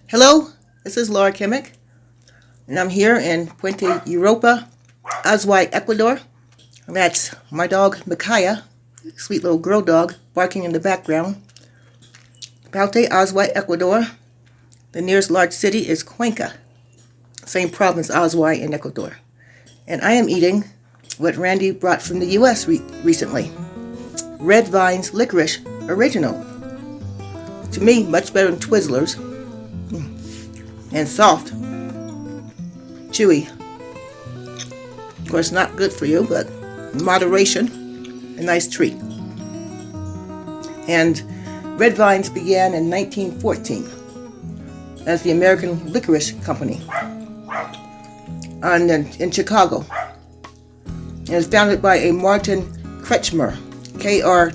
Hello, this is Laura Kimmick, and I'm here in Puente Europa, Azuay, Ecuador. And that's my dog, Micaiah, sweet little girl dog, barking in the background. Puente, Azuay, Ecuador. The nearest large city is Cuenca, same province, Azuay in Ecuador. And I am eating what Randy brought from the U.S. recently. Red Vines Licorice Original. To me, much better than Twizzlers. And soft. Chewy. Of course, not good for you, but in moderation, a nice treat. And Red Vines began in 1914 as the American Licorice Company in Chicago. It was founded by a Martin Kretschmer, Krtchmer.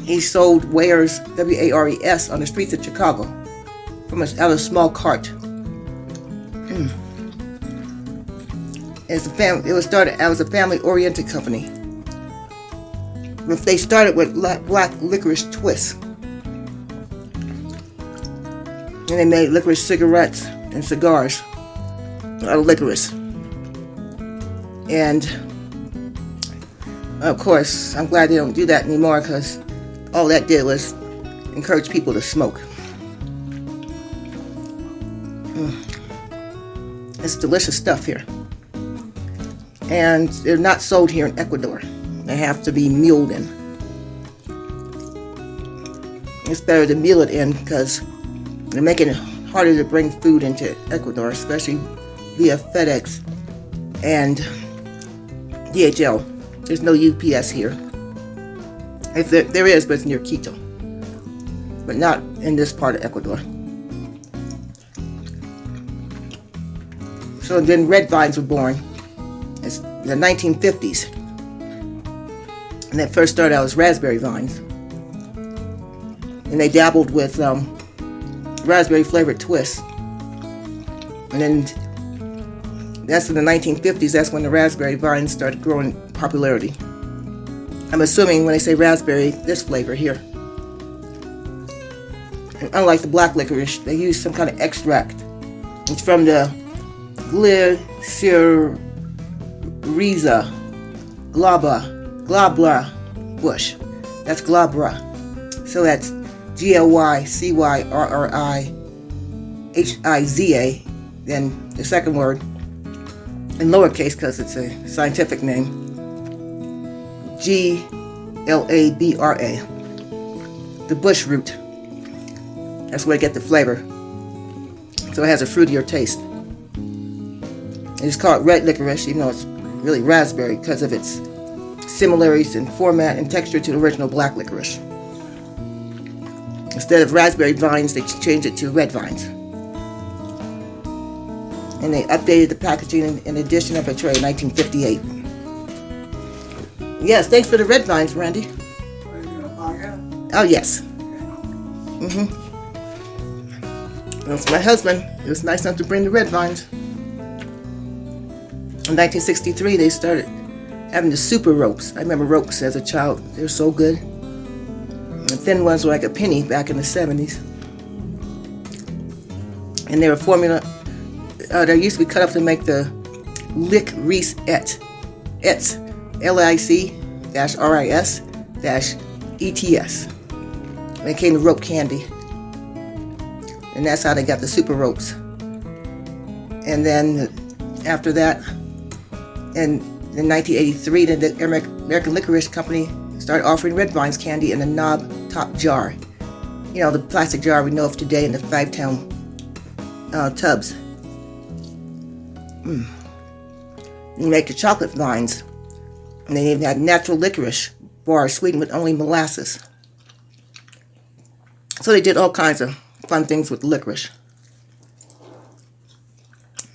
He sold wares, W-A-R-E-S, on the streets of Chicago out of a small cart. It was started as a family-oriented company. They started with black licorice twists. And they made licorice cigarettes and cigars out of licorice. And, of course, I'm glad they don't do that anymore because all that did was encourage people to smoke. It's delicious stuff here. And they're not sold here in Ecuador. They have to be muled in. It's better to mule it in because they're making it harder to bring food into Ecuador, especially via FedEx and DHL. There's no UPS here. If there is, but it's near Quito. But not in this part of Ecuador. So then Red Vines were born in the 1950s. And they first started out as raspberry vines. And they dabbled with raspberry flavored twists. And then that's in the 1950s, that's when the raspberry vines started growing in popularity. I'm assuming when they say raspberry, this flavor here. And unlike the black licorice, they use some kind of extract. It's from the Glycyrrhiza glabra bush. That's glabra. So that's Glycyrrhiza. Then the second word in lowercase because it's a scientific name. Glabra. The bush root. That's where I get the flavor. So it has a fruitier taste. And it's called red licorice, even though it's really raspberry because of its similarities in format and texture to the original black licorice. Instead of raspberry vines, they changed it to red vines. And they updated the packaging in edition of a tray in 1958. Yes, thanks for the red vines, Randy. Oh, yes. That's my husband. It was nice enough to bring the red vines. In 1963, they started having the super ropes. I remember ropes as a child. They were so good. The thin ones were like a penny back in the 70s. And they were formula. They used to be cut up to make the licorice ets. LIC-RIS-ETS. They came to rope candy. And that's how they got the super ropes. And then after that, in 1983, the American Licorice Company started offering Red Vines candy in a knob top jar. You know, the plastic jar we know of today in the 5-pound tubs. You make the chocolate vines. And they even had natural licorice bars sweetened with only molasses. So they did all kinds of fun things with licorice.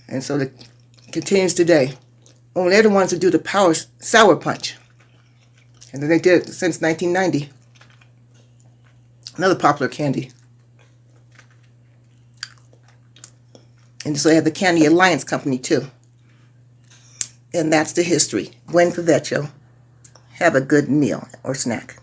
And so it continues today. Oh, they're the ones who do the Power Sour Punch. And they did it since 1990. Another popular candy. And so they have the Candy Alliance Company too. And that's the history. Buen provecho. Have a good meal or snack.